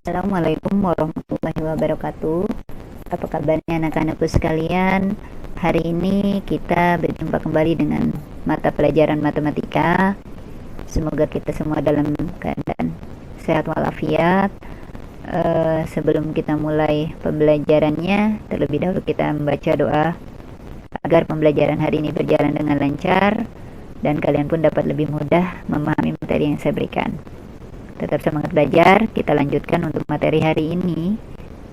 Assalamualaikum warahmatullahi wabarakatuh. Apa kabarnya anak-anakku sekalian? Hari ini kita berjumpa kembali dengan mata pelajaran matematika. Semoga kita semua dalam keadaan sehat walafiat. Sebelum kita mulai pembelajarannya, terlebih dahulu kita membaca doa agar pembelajaran hari ini berjalan dengan lancar dan kalian pun dapat lebih mudah memahami materi yang saya berikan. Tetap semangat belajar. Kita lanjutkan untuk materi hari ini.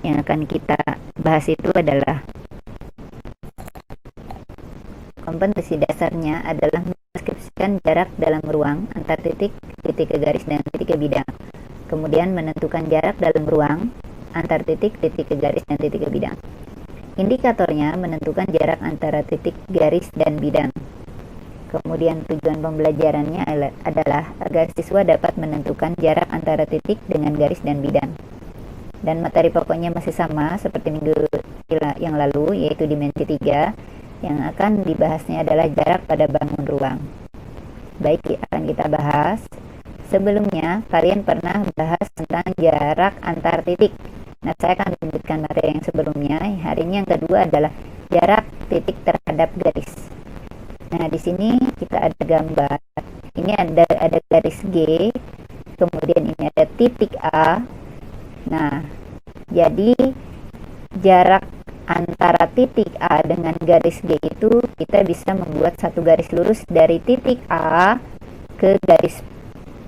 Yang akan kita bahas itu adalah kompetensi dasarnya adalah mendeskripsikan jarak dalam ruang antar titik, titik ke garis, dan titik ke bidang. Kemudian menentukan jarak dalam ruang antar titik, titik ke garis, dan titik ke bidang. Indikatornya menentukan jarak antara titik, garis, dan bidang. Kemudian tujuan pembelajarannya adalah agar siswa dapat menentukan jarak antara titik dengan garis dan bidang. Dan materi pokoknya masih sama seperti minggu yang lalu, yaitu dimensi 3. Yang akan dibahasnya adalah jarak pada bangun ruang. Baik, akan kita bahas. Sebelumnya, kalian pernah bahas tentang jarak antar titik. Nah, saya akan lanjutkan materi yang sebelumnya. Hari ini yang kedua adalah jarak titik terhadap garis. Nah, di sini kita ada gambar. Ini ada garis G, kemudian ini ada titik A. Nah, jadi jarak antara titik A dengan garis G itu kita bisa membuat satu garis lurus dari titik A ke garis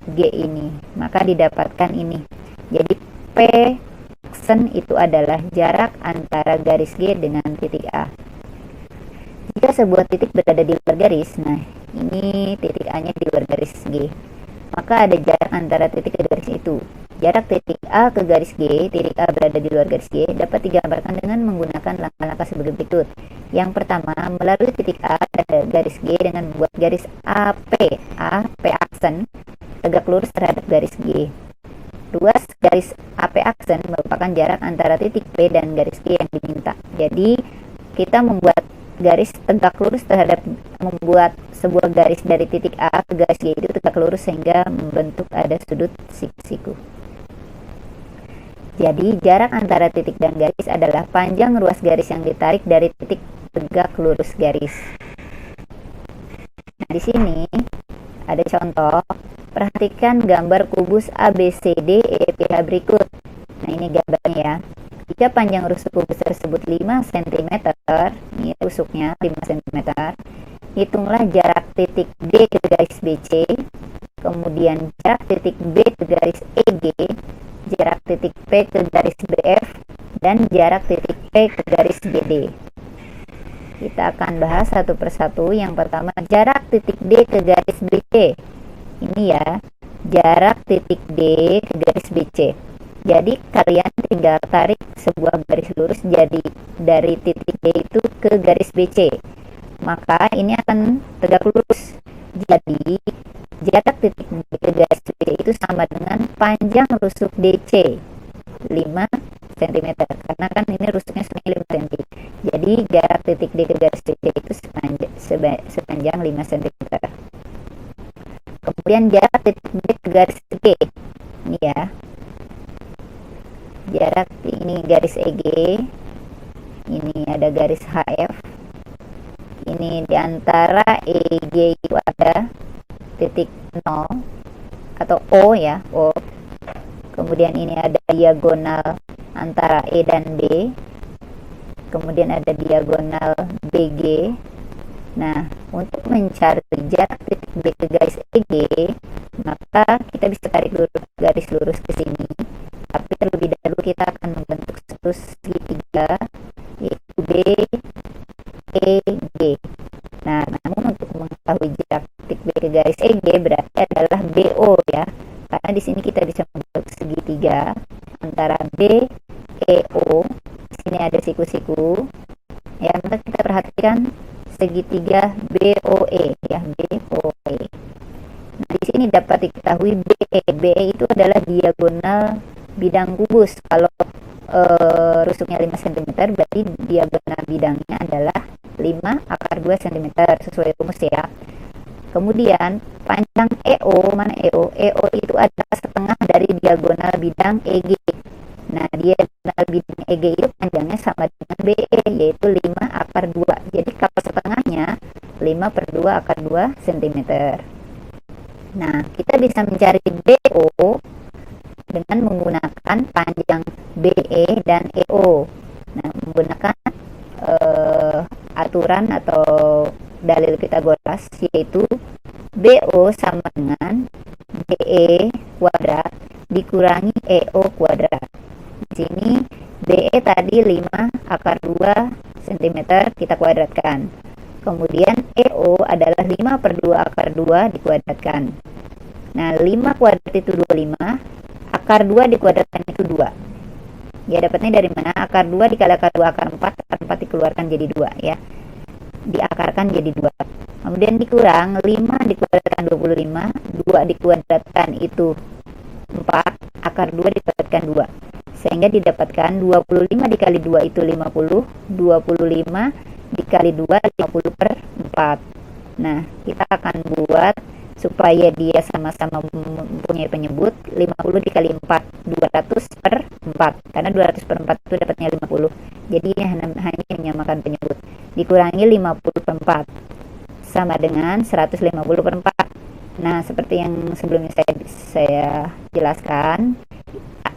G ini. Maka didapatkan ini. Jadi P aksen itu adalah jarak antara garis G dengan titik A. Jika sebuah titik berada di luar garis, nah ini titik A-nya di luar garis G, maka ada jarak antara titik ke garis itu. Jarak titik A ke garis G, titik A berada di luar garis G, dapat digambarkan dengan menggunakan langkah-langkah sebagai berikut. Yang pertama, melalui titik A dan garis G dengan membuat garis AP aksen tegak lurus terhadap garis G. Luas garis AP aksen merupakan jarak antara titik P dan garis G yang diminta. Jadi kita membuat garis tegak lurus membuat sebuah garis dari titik A ke garis G itu tegak lurus sehingga membentuk ada sudut siku-siku. Jadi jarak antara titik dan garis adalah panjang ruas garis yang ditarik dari titik tegak lurus garis. Nah, di sini ada contoh. Perhatikan gambar kubus ABCD EFGH berikut. Nah, ini gambarnya ya. Jika panjang rusuk kubus tersebut 5 cm, ini rusuknya 5 cm, hitunglah jarak titik D ke garis BC, kemudian jarak titik B ke garis EG, jarak titik P ke garis BF, dan jarak titik P ke garis BD. Kita akan bahas satu persatu. Yang pertama, jarak titik D ke garis BC. Ini ya, jarak titik D ke garis BC. Jadi kalian tinggal tarik sebuah garis lurus jadi dari titik D itu ke garis BC. Maka ini akan tegak lurus. Jadi jarak titik D ke garis BC itu sama dengan panjang rusuk DC 5 cm. Karena kan ini rusuknya 5 cm. Jadi jarak titik D ke garis BC itu sepanjang 5 cm. Kemudian jarak titik B ke garis G. Ini ya. Jarak ini garis EG, ini ada garis HF, ini diantara EG itu ada titik 0 atau O ya, O. Kemudian ini ada diagonal antara E dan B, kemudian ada diagonal BG. Nah, untuk mencari jarak titik B ke garis EG, maka kita bisa tarik garis lurus ke sini. Tapi terlebih dahulu kita akan membentuk satu segitiga, yaitu BEG. Nah, namun untuk mengetahui jarak titik B ke garis EG berarti adalah BO ya. Karena di sini kita bisa membentuk segitiga antara BEO. Di sini ada siku-siku. Ya, maka kita perhatikan segitiga BOE ya, BOE. Nah, di sini dapat diketahui BE itu adalah diagonal bidang kubus. Kalau rusuknya 5 cm berarti diagonal bidangnya adalah 5 akar 2 cm sesuai rumus ya. Kemudian panjang EO, mana EO? EO itu adalah setengah dari diagonal bidang EG. diagonal bidang EG itu panjangnya sama dengan BE, yaitu 5 akar 2. Jadi kalau setengahnya 5 per 2 akar 2 cm. Nah, kita bisa mencari BO dengan menggunakan panjang BE dan EO. Nah, menggunakan aturan atau dalil Pythagoras, yaitu BO sama dengan BE kuadrat dikurangi EO kuadrat. Di sini BE tadi 5 akar 2 cm kita kuadratkan. Kemudian EO adalah 5 per 2 akar 2 dikuadratkan. Nah, 5 kuadrat itu 25, akar 2 dikuadratkan itu 2. Ya, dapatnya dari mana? Akar 2 dikali akar 2 akar 4, akar 4 dikeluarkan jadi 2 ya. Diakarkan jadi 2. Kemudian dikurang 5 dikuadratkan 25, 2 dikuadratkan itu 4, akar 2 dikuadratkan 2. Sehingga didapatkan 25 dikali 2 itu 50, 25 dikali 2 50 per 4. Nah, kita akan buat supaya dia sama-sama mempunyai penyebut. 50 dikali 4 200 per 4, karena 200 per 4 itu dapatnya 50, jadi hanya menyamakan penyebut. Dikurangi 50 per 4 sama dengan 150 per 4. Nah, seperti yang sebelumnya saya jelaskan,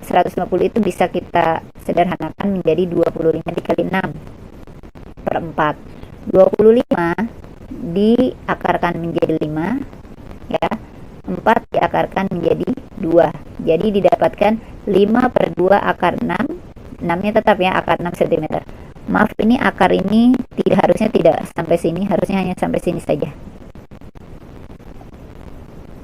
150 itu bisa kita sederhanakan menjadi 25 dikali 6 per 4. 25 diakarkan menjadi 5 ya, 4 diakarkan menjadi 2, jadi didapatkan 5 per 2 akar 6. 6 nya tetap ya, akar 6 cm. Maaf, ini akar ini harusnya tidak sampai sini, harusnya hanya sampai sini saja.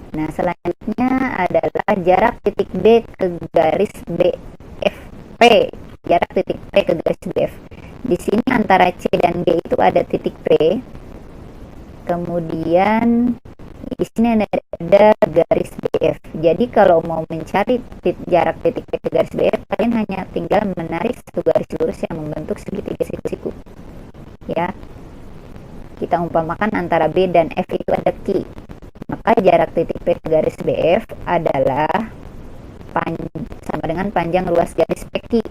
Nah, selanjutnya adalah jarak titik B ke garis BFP. Jarak titik P ke garis BF. Di sini antara C dan G itu ada titik P. Kemudian di sini ada garis BF. Jadi kalau mau mencari jarak titik P ke garis BF, kalian hanya tinggal menarik satu garis lurus yang membentuk segitiga siku-siku. Ya. Kita umpamakan antara B dan F itu ada Q. Maka jarak titik P ke garis BF adalah sama dengan panjang ruas garis PQ.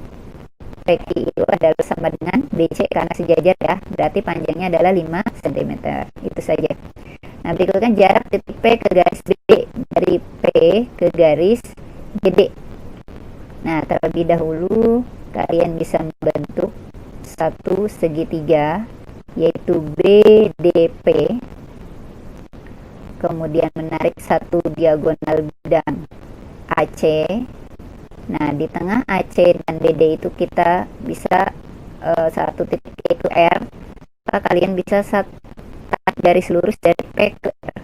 PQ itu adalah sama dengan BC karena sejajar ya. Berarti panjangnya adalah 5 cm. Itu saja. Nah, berikutnya jarak titik P ke garis B dari P ke garis GD. Nah, terlebih dahulu kalian bisa membentuk satu segitiga, yaitu BDP. Kemudian menarik satu diagonal bidang AC. Nah, di tengah AC dan BD itu kita bisa satu titik yaitu R. Maka kalian bisa tarik garis lurus dari P ke R.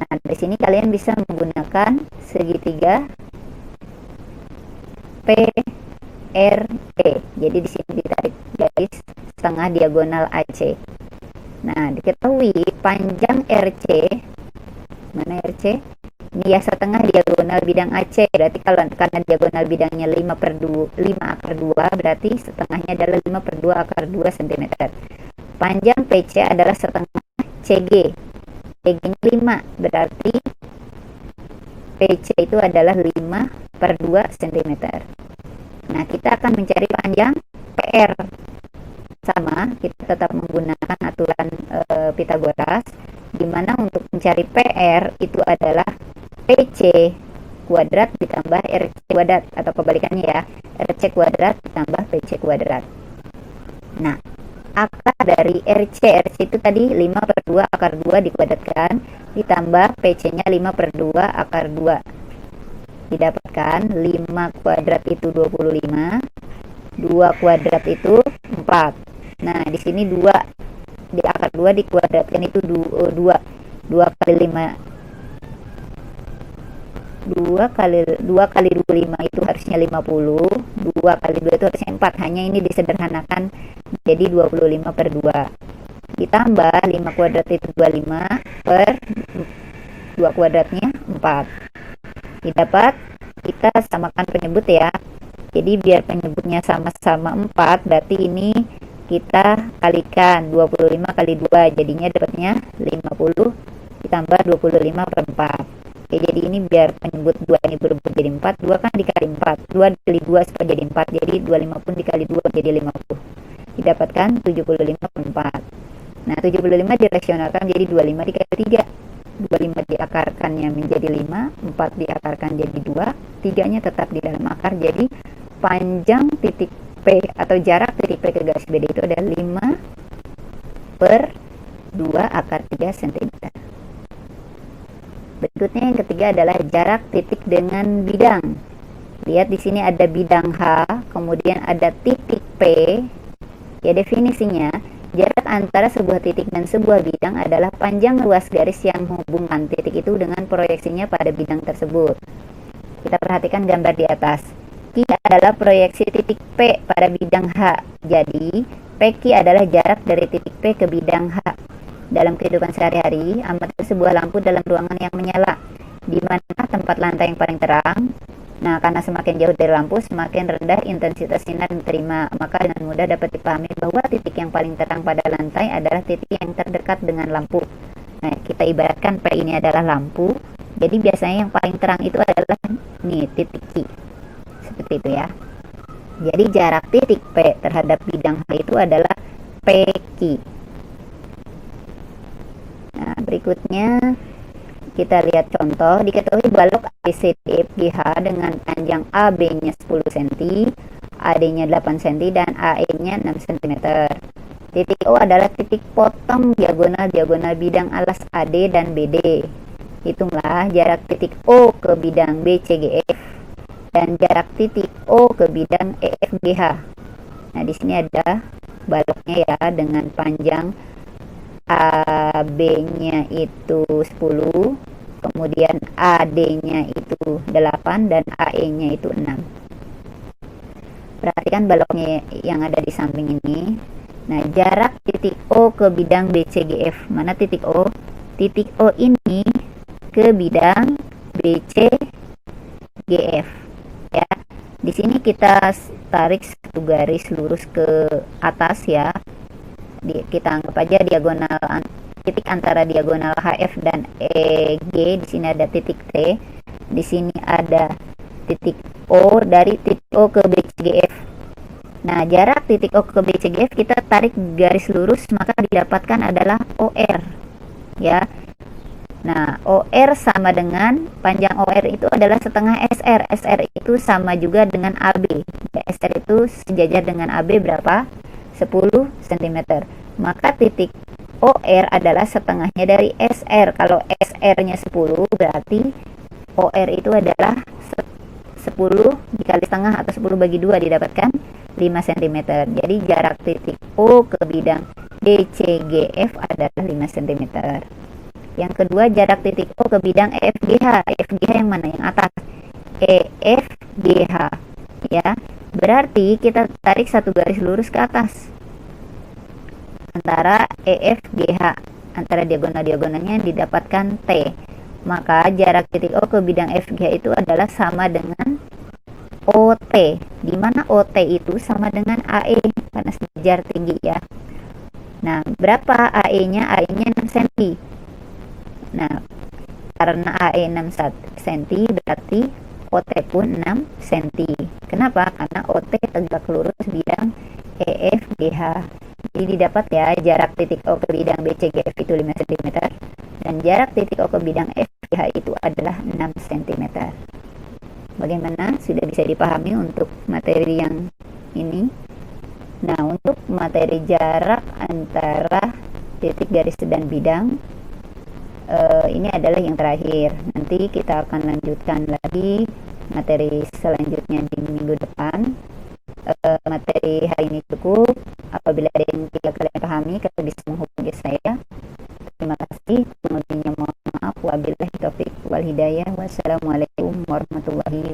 Nah, di sini kalian bisa menggunakan segitiga PRE. Jadi di sini ditarik garis setengah diagonal AC. Nah, diketahui panjang RC, mana RC? Ini ya setengah diagonal bidang AC. Berarti karena diagonal bidangnya 5 akar 2, berarti setengahnya adalah 5 per 2 akar 2 cm. Panjang PC adalah setengah CG. CG-nya 5, berarti PC itu adalah 5 per 2 cm. Nah, kita akan mencari panjang PR. Sama, kita tetap menggunakan aturan Pythagoras, di mana untuk mencari PR itu adalah PC kuadrat ditambah RC kuadrat, atau kebalikannya ya, RC kuadrat ditambah PC kuadrat. Nah, akar dari RC itu tadi 5 per 2 akar 2 dikuadratkan, ditambah PC-nya 5 per 2 akar 2. Didapatkan 5 kuadrat itu 25, 2 kuadrat itu 4. Nah, di sini 2 di akar 2 dikuadratkan itu 2 kali 5. 2 kali 25 itu harusnya 50, 2 kali 2 itu harusnya 4, hanya ini disederhanakan jadi 25 per 2. Ditambah 5 kuadrat itu 25 per 2 kuadratnya 4. Didapat, kita samakan penyebut ya. Jadi biar penyebutnya sama-sama 4, berarti ini kita kalikan 25 kali 2, jadinya dapatnya 50 ditambah 25 per 4. Oke, jadi ini biar penyebut 2 ini berubah jadi 4, 2 kan dikali 4, 2 dikali 2 supaya jadi 4, jadi 25 pun dikali 2 jadi 50. Didapatkan 75/4. Nah, 75 dirasionalkan jadi 25 dikali 3. 25 diakarkannya menjadi 5, 4 diakarkan jadi 2, 3-nya tetap di dalam akar, jadi panjang titik P atau jarak titik P ke garis BD itu adalah 5/2 akar 3 cm. Berikutnya yang ketiga adalah jarak titik dengan bidang. Lihat di sini ada bidang H, kemudian ada titik P. Ya, definisinya, jarak antara sebuah titik dan sebuah bidang adalah panjang ruas garis yang menghubungkan titik itu dengan proyeksinya pada bidang tersebut. Kita perhatikan gambar di atas. Q adalah proyeksi titik P pada bidang H. Jadi, PQ adalah jarak dari titik P ke bidang H. Dalam kehidupan sehari-hari, amati sebuah lampu dalam ruangan yang menyala. Di mana tempat lantai yang paling terang? Nah, karena semakin jauh dari lampu, semakin rendah intensitas sinar yang diterima. Maka dengan mudah dapat dipahami bahwa titik yang paling terang pada lantai adalah titik yang terdekat dengan lampu. Nah, kita ibaratkan P ini adalah lampu. Jadi biasanya yang paling terang itu adalah nih, titik Q. Seperti itu ya. Jadi jarak titik P terhadap bidang H itu adalah PQ. Nah, berikutnya kita lihat contoh. Diketahui balok ABCDFGH dengan panjang AB-nya 10 cm, AD-nya 8 cm, dan AE-nya 6 cm. Titik O adalah titik potong diagonal bidang alas AD dan BD. Hitunglah jarak titik O ke bidang BCGF dan jarak titik O ke bidang EFGH. Nah, di sini ada baloknya ya, dengan panjang AB-nya itu 10, kemudian AD-nya itu 8, dan AE-nya itu 6. Perhatikan baloknya yang ada di samping ini. Nah, jarak titik O ke bidang BCGF. Mana titik O? Titik O ini ke bidang BCGF. Ya. Di sini kita tarik satu garis lurus ke atas ya. Kita anggap aja diagonal titik antara diagonal HF dan EG. Di sini ada titik T. Di sini ada titik O, dari titik O ke BCGF. Nah, jarak titik O ke BCGF kita tarik garis lurus, maka didapatkan adalah OR. Ya. Nah, OR sama dengan panjang OR itu adalah setengah SR. SR itu sama juga dengan AB. SR itu sejajar dengan AB berapa? 10 cm. Maka titik OR adalah setengahnya dari SR. Kalau SR-nya 10, berarti OR itu adalah 10 dikali setengah atau 10 bagi 2, didapatkan 5 cm. Jadi jarak titik O ke bidang BCGF adalah 5 cm. Yang kedua, jarak titik O ke bidang EFGH. EFGH yang mana? Yang atas. EFGH. Ya. Berarti kita tarik satu garis lurus ke atas antara EFGH, antara diagonal-diagonalnya didapatkan T. Maka jarak titik O ke bidang FGH itu adalah sama dengan OT, di mana OT itu sama dengan AE karena sejajar tinggi ya. Nah, berapa AE-nya? AE-nya 6 cm. Nah, karena AE 6 cm berarti OT pun 6 cm. Kenapa? Karena OT tegak lurus bidang EFGH. Jadi didapat ya, jarak titik O ke bidang BCGF itu 5 cm dan jarak titik O ke bidang FGH itu adalah 6 cm. Bagaimana? Sudah bisa dipahami untuk materi yang ini. Nah, untuk materi jarak antara titik, garis, dan bidang, ini adalah yang terakhir. Nanti kita akan lanjutkan lagi materi selanjutnya di minggu depan. Materi hari ini cukup. Apabila ada yang tidak kalian pahami, kalian bisa menghubungi saya. Terima kasih. Kemudian mohon maaf. Wabillahi taufiq wal hidayah. Wassalamualaikum warahmatullahi wabarakatuh.